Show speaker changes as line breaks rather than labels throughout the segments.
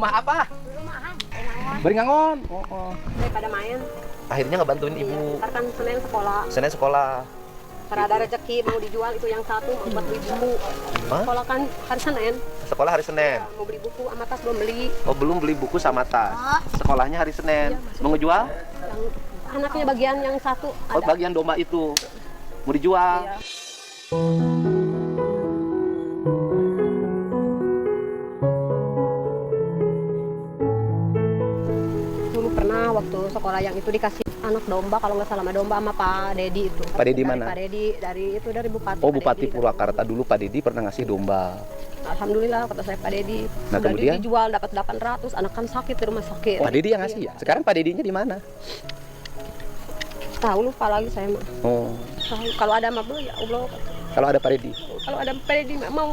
Rumah apa?
Rumahan.
Beringangon. Oh.
Daripada main.
Akhirnya nggak bantuin ibu.
Ntar kan Senin sekolah.
Senin sekolah.
Karena ada rezeki mau dijual itu yang satu mau buat beli buku.
Hah?
Sekolah kan hari Senin.
Sekolah hari Senin.
Ya, mau beli buku sama tas belum beli.
Oh, belum beli buku sama tas. Sekolahnya hari Senin. Mau ngejual?
Yang anaknya bagian yang satu
Oh,
ada.
bagian domba itu. Mau dijual.
Iya. Dulu pernah waktu sekolah yang itu dikasih anak domba kalau nggak salah sama domba sama Pak Dedi itu.
Pak Dedi
Dari
mana?
Pak Dedi dari Bupati.
Oh,
Pak
Bupati
Dedi.
Purwakarta dulu Pak Dedi pernah ngasih domba.
Alhamdulillah kata saya Pak Dedi.
Nah,
Udah
kemudian?
dijual dapat 800, anak kan sakit di rumah sakit.
Pak Dedi yang ngasih ya? Sekarang Pak Dedinya di mana?
Tahu lupa lagi saya mah.
Oh,
Tahu kalau ada mah ya Allah.
kalau ada Pak Dedi.
Kalau ada Pak Dedi nggak mau.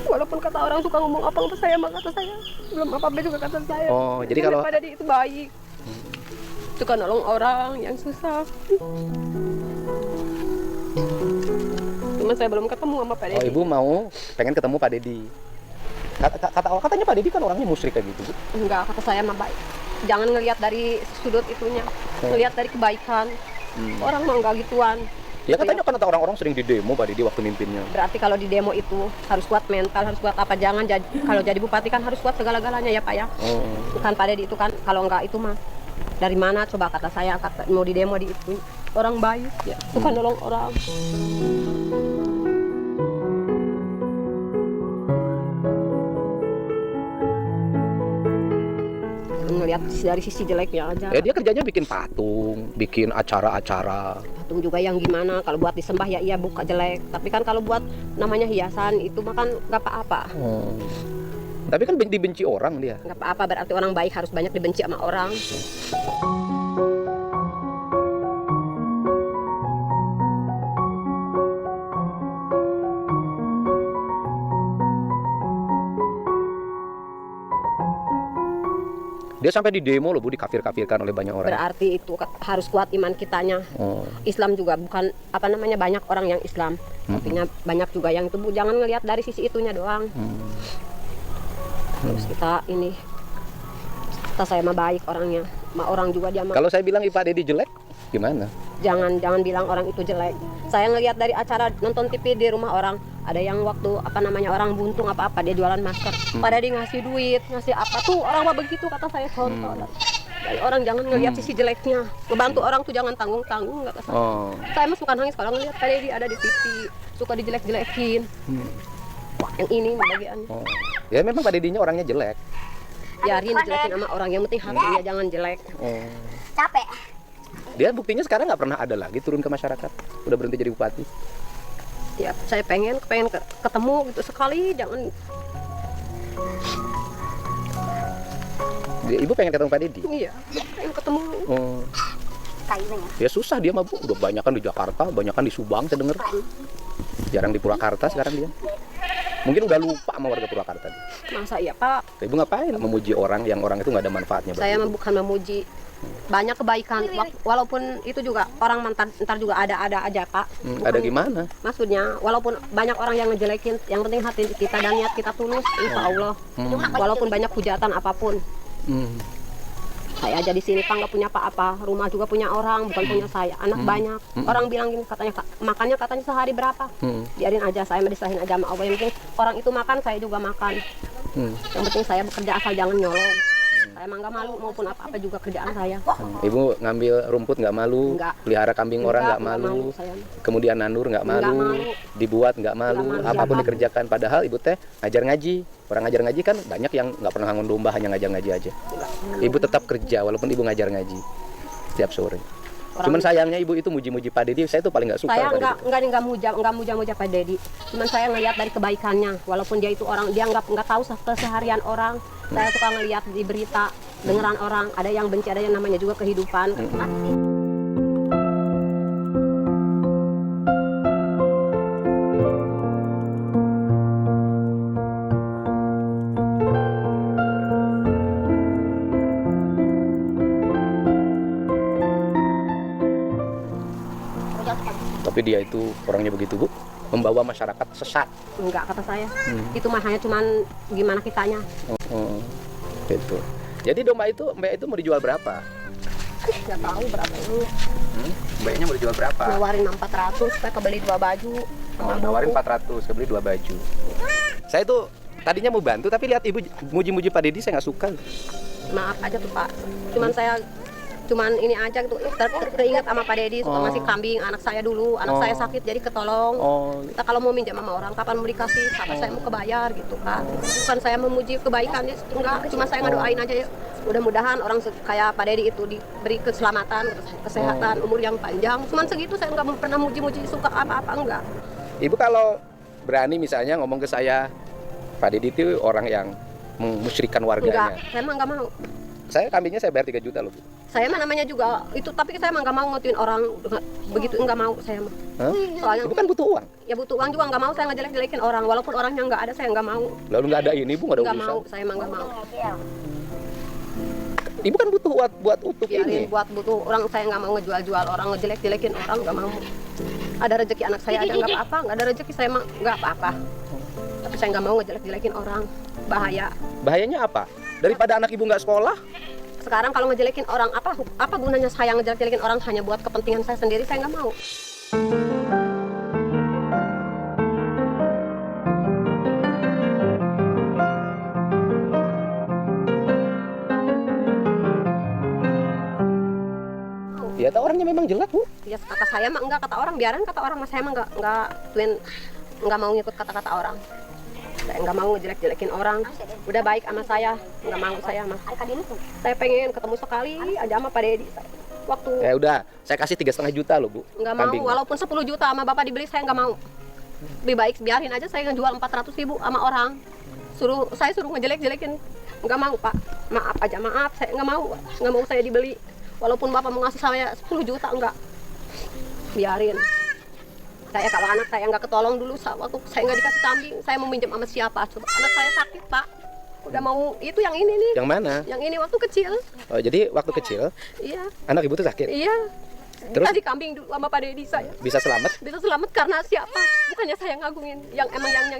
Walaupun kata orang suka ngomong apa saya mah kata saya belum apa-apa juga kata saya.
Oh, jadi
Karena
kalau-
Pak Dedi itu baik. Suka nolong orang yang susah. Cuma saya belum ketemu sama Pak
Oh,
Dedi.
ibu pengen ketemu Pak Dedi. Katanya Pak Dedi kan orangnya musyrik kayak gitu, Bu.
Enggak, kata saya mah baik. Jangan ngelihat dari sudut itunya, ngelihat dari kebaikan. Orang mau enggak gituan.
Ya katanya kan orang-orang sering di demo Pak Dedi waktu mimpinnya.
Berarti kalau di demo itu harus kuat mental, harus kuat apa? Jangan jadi kalau jadi bupati kan harus kuat segala-galanya ya Pak ya.
Oh.
Bukan Pak Dedi itu kan kalau enggak itu mah dari mana coba kata saya mau di demo di itu orang baik ya, suka nolong orang. Ngelihat dari sisi jeleknya aja.
Ya dia kerjanya bikin patung, bikin acara-acara.
Patung juga yang gimana kalau buat disembah ya iya buka jelek, tapi kan kalau buat namanya hiasan itu mah kan nggak apa-apa.
Oh. Tapi kan dibenci orang dia.
Nggak apa-apa, berarti orang baik harus banyak dibenci sama orang.
Dia sampai di demo loh Bu, dikafir-kafirkan oleh banyak orang.
Berarti itu harus kuat iman kitanya.
Oh.
Islam juga bukan apa namanya banyak orang yang Islam, artinya banyak juga yang itu Bu. Jangan ngelihat dari sisi itunya doang. Terus kita ini, kata saya mah baik orangnya, sama orang juga dia mah.
Kalau saya bilang Pak Dedi jelek, gimana?
Jangan bilang orang itu jelek. Saya ngelihat dari acara nonton TV di rumah orang, ada yang waktu apa namanya orang buntung apa-apa dia jualan masker, pada dia ngasih duit, ngasih apa tuh orang mah begitu kata saya contoh. Dan orang jangan ngelihat sisi jeleknya, ngebantu orang tuh jangan tanggung-tanggung nggak kesal.
Oh.
Saya mah suka nangis kalau ngelihat kayak dia ada di TV, suka dijelek-jelekin. Yang ini bagiannya.
Oh. Ya memang Pak Dedinya orangnya jelek.
Biarin dijelekin sama orang, yang penting hatinya jangan jelek.
Oh.
Capek.
Dia buktinya sekarang nggak pernah ada lagi turun ke masyarakat. Udah berhenti jadi bupati.
Ya saya pengen ketemu gitu sekali, jangan.
Ibu pengen ketemu Pak Dedi?
Iya, pengen ketemu.
Oh.
Kayaknya.
Ya susah dia mah Bu, udah banyak kan di Jakarta, banyak kan di Subang saya denger. Jarang di Purwakarta sekarang dia. Mungkin udah lupa sama warga Purwakarta dia.
Masa iya Pak?
Ibu ngapain memuji orang yang orang itu nggak ada manfaatnya?
Saya mah bukan memuji, banyak kebaikan. Walaupun itu juga orang ntar juga ada aja Pak.
Ada gimana?
Maksudnya walaupun banyak orang yang ngejelekin, yang penting hati kita dan niat kita tulus, insya Allah. Walaupun banyak hujatan apapun. Saya aja di sini Pak nggak punya apa-apa, rumah juga punya orang, bukan punya saya, anak banyak. Orang bilang gini katanya makannya katanya sehari berapa? Biarin aja, saya mah diserahin aja sama Allah. Yang penting orang itu makan, saya juga makan. Yang penting saya bekerja asal jangan nyolong. Saya emang nggak malu maupun apa-apa juga kerjaan saya.
Ibu ngambil rumput nggak malu,
Enggak.
pelihara kambing orang nggak malu,
saya mah.
kemudian nandur nggak malu,
Nggak malu.
dibuat nggak malu,
Nggak malu.
apapun dikerjakan. Padahal ibu teh ngajar ngaji. Orang ngajar ngaji kan banyak yang nggak pernah ngangon domba, hanya ngajar ngaji aja. Ibu tetap kerja walaupun ibu ngajar ngaji setiap sore. Cuman sayangnya ibu itu muji-muji Pak Dedi, saya tuh paling nggak suka.
Saya
Pak Dedi.
nggak muja Pak Dedi. Cuman saya ngelihat dari kebaikannya, walaupun dia itu orang, dia nggak tahu keseharian orang. Saya suka ngelihat di berita, dengeran orang, ada yang benci, ada yang namanya juga kehidupan.
Tapi dia itu orangnya begitu Bu. membawa masyarakat sesat.
Enggak, kata saya. Itu mah hanya cuman gimana kitanya.
Gitu. Jadi domba itu Mbak itu mau dijual berapa?
Nggak tahu berapa ini.
Mbaknya mau dijual berapa?
Nawarin 400, saya kebeli 2 baju.
Oh, nawarin 400, kebeli 2 baju. Saya tuh tadinya mau bantu tapi lihat ibu muji-muji Pak Dedi saya nggak suka.
Maaf aja tuh Pak. Cuman ini aja gitu, teringat sama Pak Dedi suka ngasih kambing anak saya dulu, anak saya sakit jadi ketolong. Kita kalau mau minjam sama orang kapan mau dikasih, kapan saya mau kebayar gitu kan. Bukan saya memuji kebaikannya, enggak, cuma saya ngedoain aja ya. Mudah-mudahan orang kayak Pak Dedi itu diberi keselamatan, kesehatan, umur yang panjang. Cuman segitu, saya nggak pernah muji-muji suka apa-apa, enggak.
Ibu kalau berani misalnya ngomong ke saya, Pak Dedi itu orang yang memusyrikan warganya.
Enggak, saya mah nggak mau.
Saya kambingnya saya bayar 3 juta loh, Bu.
Saya mah namanya juga itu, tapi saya mah nggak mau ngatuin orang begitu, nggak mau saya mah. Soalnya
Ibu kan butuh uang.
ya butuh uang juga, nggak mau saya ngejelek-jelekin orang, walaupun orangnya nggak ada saya nggak mau.
Lalu nggak ada ini, Bu, nggak ada
Nggak
urusan.
mau, saya mah nggak mau.
Ibu kan butuh buat untuk ini.
Buat butuh orang, saya nggak mau ngejual-jual orang, ngejelek-jelekin orang, nggak mau. Ada rezeki anak saya ada nggak apa-apa, nggak ada rezeki saya mah nggak apa-apa. Tapi saya nggak mau ngejelek-jelekin orang, bahaya.
Bahayanya apa? Daripada anak ibu nggak sekolah?
Sekarang kalau ngejelekin orang, apa gunanya saya ngejelek-jelekin orang hanya buat kepentingan saya sendiri, saya nggak mau.
Ya, orangnya memang jelek, Bu.
Ya kata saya mah enggak, kata orang biarin, kata orang, mas saya mah nggak mau ngikut kata-kata orang. Saya nggak mau ngejelek-jelekin orang. Udah baik sama saya, nggak mau saya mah. Saya pengen ketemu sekali aja sama Pak Dedi. Waktu
Ya udah, saya kasih 3,5 juta loh, Bu.
nggak mau,
Kambing.
walaupun 10 juta sama bapak dibeli saya nggak mau. Lebih baik biarin aja saya ngejual 400.000 sama orang. Saya suruh ngejelek-jelekin, nggak mau Pak. Maaf aja, maaf, saya nggak mau saya dibeli. Walaupun bapak mau ngasih saya 10 juta enggak, biarin. Saya kalau anak saya nggak ketolong dulu, waktu saya nggak dikasih kambing, saya mau minjem sama siapa? Coba, anak saya sakit Pak, udah mau itu yang ini nih.
Yang mana?
Yang ini waktu kecil.
Oh, jadi waktu kecil
Iya.
anak ibu tuh sakit.
Iya.
Terus?
Dikasih kambing dulu sama Pak Dedi saya.
Bisa selamat?
Bisa selamat karena siapa? Bukannya saya ngagungin, yang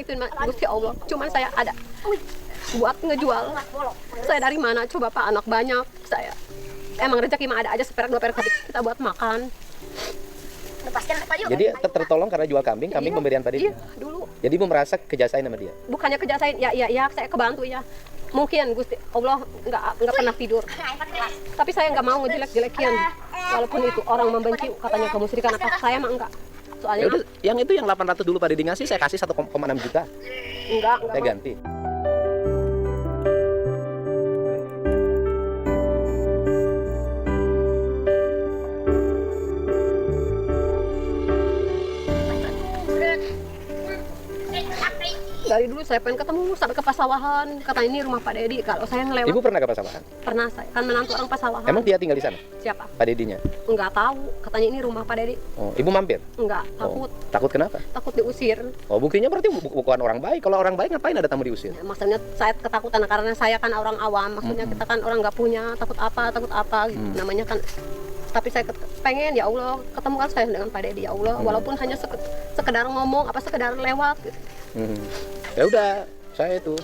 itu Gusti Allah. Cuman saya ada buat ngejual. Saya dari mana? Coba Pak, anak banyak saya. Emang rezeki mah ada aja, seperak 2 perak kita buat makan.
Jadi tertolong karena jual kambing
Iya,
pemberian Pak Dedi.
Iya, dulu.
Jadi ibu merasa kejasain sama dia.
Bukannya kejasain, ya saya kebantu ya. Mungkin Gusti Allah nggak pernah tidur. Tapi saya nggak mau ngejelek-jelekin. Walaupun itu orang membenci katanya kemusyrikan apa, saya mah enggak. Soalnya
Ya udah, yang itu yang 800 dulu Pak Dedi ngasih, saya kasih 1,6 juta.
enggak
Saya
mau.
ganti.
Dari dulu saya pengen ketemu sampai ke pasawahan. Katanya ini rumah Pak Dedi. Kalau saya ngelewat,
Ibu pernah ke pasawahan?
pernah saya kan menantu orang pasawahan.
Emang dia tinggal di sana?
Siapa?
Pak Dedinya?
Enggak tahu. Katanya ini rumah Pak Dedi.
Oh, ibu mampir?
Enggak,
Oh,
takut.
takut kenapa?
Takut diusir.
Oh, buktinya berarti bukan orang baik. Kalau orang baik ngapain ada tamu diusir?
Ya, maksudnya saya ketakutan karena saya kan orang awam. Maksudnya kita kan orang nggak punya, takut apa gitu. Namanya kan. Tapi saya pengen ya Allah ketemu kan saya dengan Pak Dedi ya Allah. Walaupun hanya sekedar ngomong, sekedar lewat gitu.
Ya udah, saya itu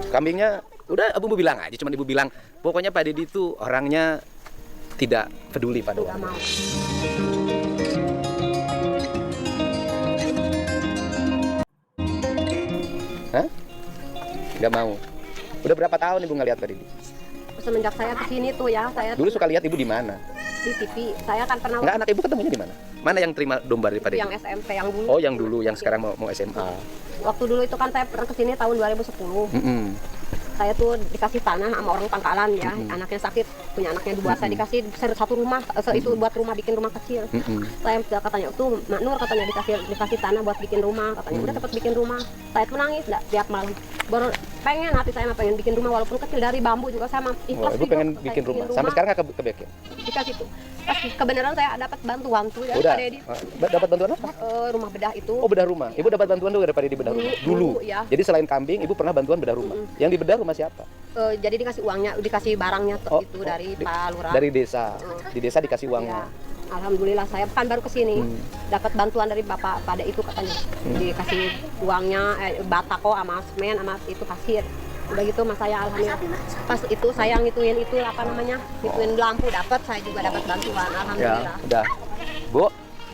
kambingnya udah ibu bilang aja, cuman ibu bilang pokoknya Pak Dedi itu orangnya tidak peduli pada
Nggak
orang.
mau.
Hah? Nggak mau. Udah berapa tahun ibu ngeliat Pak Dedi?
Semenjak saya kesini tuh ya, saya
Dulu suka lihat ibu di mana?
di TV. Saya kan pernah
Enggak, anak ibu ketemunya di mana? Mana yang terima domba dari Pak Dedi?
yang SMP yang dulu.
Oh, yang dulu, yang sekarang mau SMA.
Waktu dulu itu kan saya pernah kesini tahun 2010. Saya tuh dikasih tanah sama orang Pangkalan ya, anaknya sakit, punya anaknya 2, saya dikasih satu rumah, itu buat rumah, bikin rumah kecil. Saya katanya tuh Mak Nur katanya dikasih tanah buat bikin rumah, katanya udah cepet bikin rumah. Saya tuh menangis tiap malam. Baru pengen hati saya mah pengen bikin rumah walaupun kecil dari bambu juga saya mah ikhlas.
Ibu pengen
saya
bikin rumah. Sampai sekarang nggak kebikin?
dikasih tuh. Pas kebenaran saya dapat bantuan tuh ya
Udah.
Pak Dedi.
Dapat bantuan apa?
Rumah bedah itu.
Oh, bedah rumah. Ibu dapat bantuan dulu dari Pak Dedi bedah rumah.
Dulu, ya.
Jadi selain kambing, ibu pernah bantuan bedah rumah. Yang di bedah rumah siapa?
Jadi dikasih uangnya, dikasih barangnya
Oh,
dari Pak Lurah.
Dari desa. Di desa dikasih uangnya.
Iya. Alhamdulillah saya kan baru kesini dapat bantuan dari bapak pada itu katanya dikasih uangnya batako sama semen sama itu pasir. Udah gitu mas saya alhamdulillah pas itu saya ngituin itu apa namanya ngituin lampu dapat saya juga dapat bantuan
Ya,
alhamdulillah.
udah. Bu,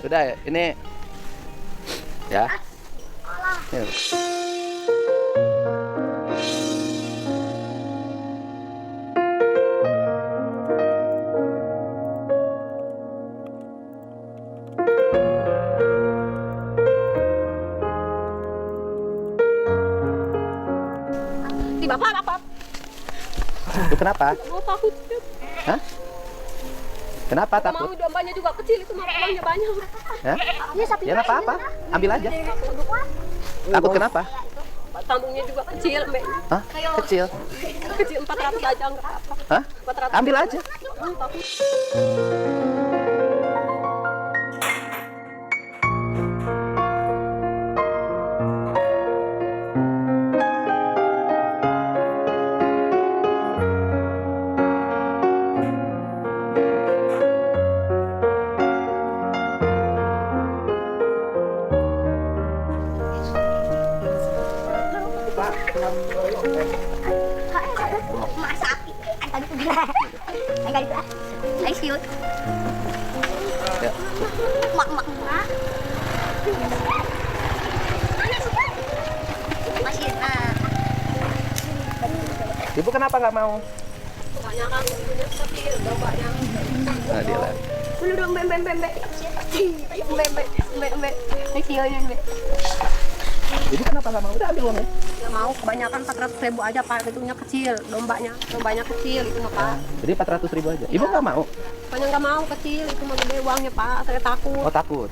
udah ini ya. Ini.
Di bapak
Itu kenapa?
mau takut
Hah? Kenapa
mau
takut?
dombanya juga kecil itu mah uangnya banyak.
Hah?
Iya, sapi
Ya nggak apa-apa, ambil aja. Takut kenapa?
Tambungnya juga kecil mbak
Hah? Kecil.
kecil 400 aja nggak apa-apa.
Hah?
400
Ambil aja.
takut.
Mak sapi. Ang tadi ko gila. Ay ganito ah. Ay siut.
Ya.
Mak. Masih
Ibu kenapa nggak mau?
Banyak kan punya kecil dombanya.
Nah, dia lah.
Dulu dong mbak.
Ay siut yun, be.
Ibu kenapa nggak mau? Udah ambil uangnya.
Nggak mau kebanyakan 400.000 aja pak itunya kecil dombanya kecil itu mah pak.
Jadi 400.000 aja. Ibu nggak mau?
Pokoknya nggak mau kecil itu mah gede uangnya pak saya takut.
Oh takut.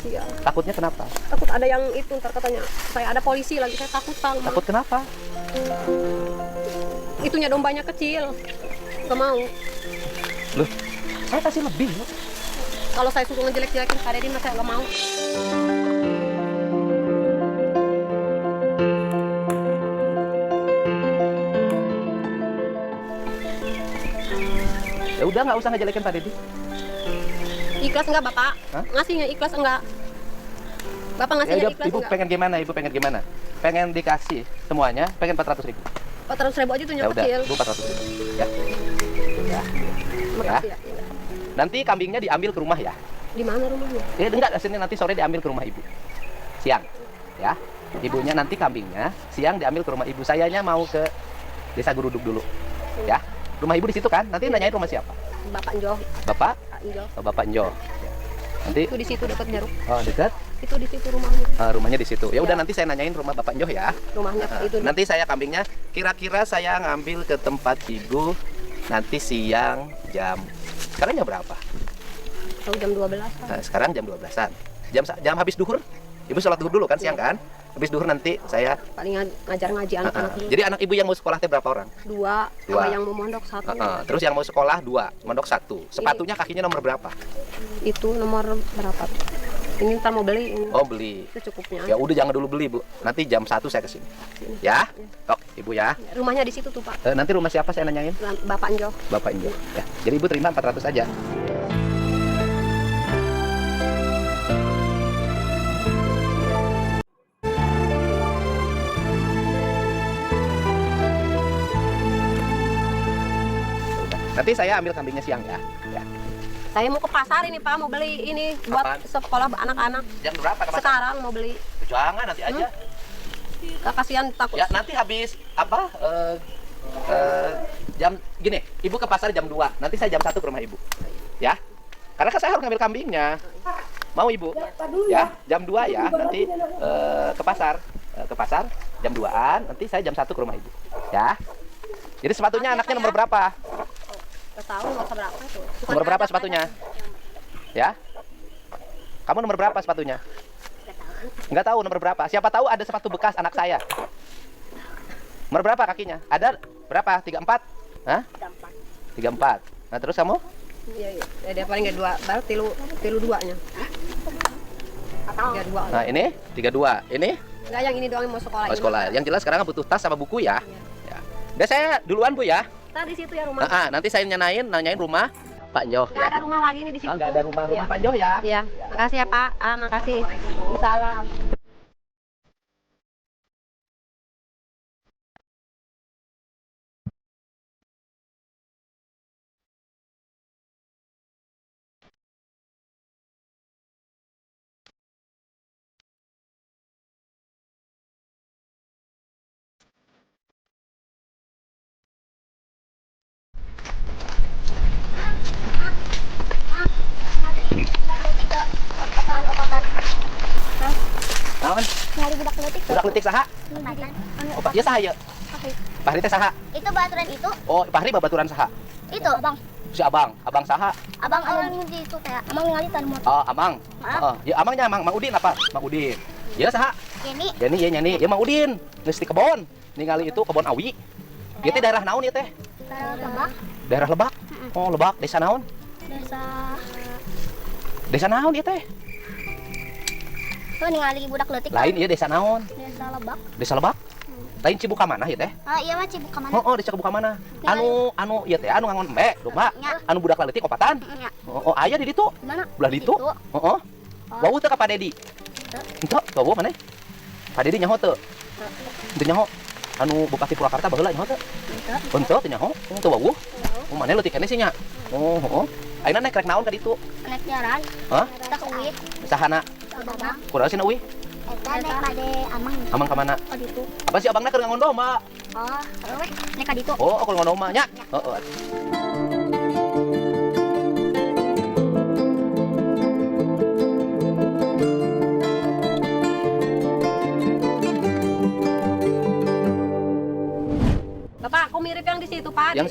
Iya
Takutnya kenapa?
takut ada yang itu ntar katanya saya ada polisi lagi saya takut tang
Takut kenapa?
itunya dombanya kecil nggak mau.
Loh, saya kasih lebih. Loh.
Kalau saya suruh ngejelek-jelekin Pak Deddy mah saya nggak mau.
Ya udah nggak usah ngejelekin Pak Deddy.
Ikhlas enggak Bapak?
Hah?
Ngasihnya ikhlas enggak? Bapak
Ya
ngasihnya
udah,
ikhlas
ibu
enggak?
pengen gimana? Ibu pengen gimana? Pengen dikasih semuanya? Pengen 400.000.
400.000 aja tuh
Ya
yang
udah,
kecil.
ibu 400.000. Ya. Ya.
Makasih ya.
Nanti kambingnya diambil ke rumah ya.
Di mana rumahnya?
Ya enggak, sini nanti sore diambil ke rumah ibu. Siang. Ya. Ibunya nanti kambingnya siang diambil ke rumah ibu. Sayanya mau ke Desa Guruduk dulu. Ya. Rumah ibu di situ kan? Nanti nanyain rumah siapa?
Bapak Njoh.
Bapak?
Pak Njoh.
Oh, Bapak Njo. Nanti
Itu di situ dekat Jeruk.
oh dekat.
Itu di situ rumahnya.
Rumahnya di situ. Ya udah nanti saya nanyain rumah Bapak Njo ya.
Rumahnya itu.
Nanti saya kambingnya kira-kira saya ngambil ke tempat ibu nanti siang jam sekarang jam berapa?
Tahu jam 12 kan.
Nah, sekarang jam 12-an. Jam habis duhur. Ibu sholat duhur dulu kan siang kan? Habis duhur nanti saya
Paling ngajar ngaji anak-anak dulu.
Jadi anak ibu yang mau sekolah teh berapa orang?
Dua,
Dua.
sama yang mau mondok satu.
Terus yang mau sekolah 2, mondok 1. Sepatunya kakinya nomor berapa?
Itu nomor berapa? Ini ntar mau beli. Ini.
Oh, beli.
Itu cukupnya.
Ya udah jangan dulu beli, Bu. Nanti jam 1 saya kesini. Ya? Tok, Ibu ya.
Rumahnya di situ tuh Pak.
Nanti rumah siapa saya nanyain?
Bapak Njoh.
Bapak Injo. Ya. Jadi Ibu terima 400 aja. Nanti saya ambil kambingnya siang ya. Ya.
Saya mau ke pasar ini Pak, mau beli ini buat
Apaan?
sekolah anak-anak.
Jam berapa ke pasar?
Sekarang mau beli.
Jangan nanti aja.
Kasihan takut.
Ya nanti habis apa? Jam gini, Ibu ke pasar jam 2. Nanti saya jam 1 ke rumah Ibu. Ya. Karena kan saya harus ngambil kambingnya. Mau Ibu? Ya, jam 2 ya. Nanti ke pasar. Ke pasar jam 2-an, nanti saya jam 1 ke rumah Ibu. Ya. Jadi sepatunya anaknya nomor berapa?
Tahu nomor berapa tuh?
Nomor berapa sepatunya? Ya. Kamu nomor berapa sepatunya? Enggak tahu nomor berapa. Siapa tahu ada sepatu bekas anak saya. Nomor berapa kakinya? Ada berapa? 34? Hah? 34. Nah, terus kamu?
Iya, iya. Ya, dia paling enggak 2, baru tilu 2-nya. 32.
Nah, ini 32. Ini
Enggak yang ini doang yang mau sekolah.
oh, sekolah. Yang jelas sekarang butuh tas sama buku ya. Ya. Udah saya duluan, Bu ya.
Tadi situ ya rumah.
Nanti saya nanyain rumah. Pak Joh.
Nggak ada rumah lagi nih di situ.
Nggak ada rumah Pak Joh ya.
Iya, makasih ya Pak. Makasih. Salam.
Naon?
Ngali budak leutik.
Budak leutik saha? Oh, Pak, ieu saha ieu? Pahri teh saha?
Itu baturan itu.
Oh, Pahri babaturan saha?
Itu, Abang.
Si Abang, Abang saha?
Abang anu di itu kayak Amang ngali tadi motor.
Oh, Amang.
Maaf.
Heeh. Ya Amangnya Mang Udin apa? Mang Udin. Ieu saha?
Ini
Jadi ieu nyanyi, ieu Mang Udin. Geus di kebon. Ningali itu kebon awi. Ieu teh daerah naon ieu teh?
Lebak,
Daerah Lebak. Oh, Lebak, desa naon?
desa.
Desa naon ieu teh?
Tuh ningali budak leutik.
Lain ieu desa naon?
Desa Lebak.
Desa Lebak? Lain Cibuka mana ieu teh?
Iya mah Cibuka mana?
Oh, desa Cibuka mana? Anu ieu teh anu ngangon embe, domba.
Nya.
Anu budak leutik opatan.
Nya.
Oh, aya di ditu.
Di mana?
Belah ditu. Heeh. Wawuh teh ka Pak Dedi. Henteu, wawuh maneh. Pak Dedi nyaho teu? Teu nyaho. Anu Bupati Purwakarta baheula nyaho teu? Henteu teu nyaho. Teu wawuh. Oh, maneh leutik keneh sih nya. Oh, heeh. Ayeuna naik rek naon ka ditu?
Naik jalan.
Hah?
Kita ke Uwi.
Sahana?
Abang.
Kunaon sih euy?
Eta naik kade Amang.
Amang ka mana?
Ke ditu.
Apa sih abangna keur ngangon domba?
Oh, weh, naik ka ditu.
Oh, aku ngangon domba nya. Heeh.
Bapak, aku mirip yang di situ Pak.
Yang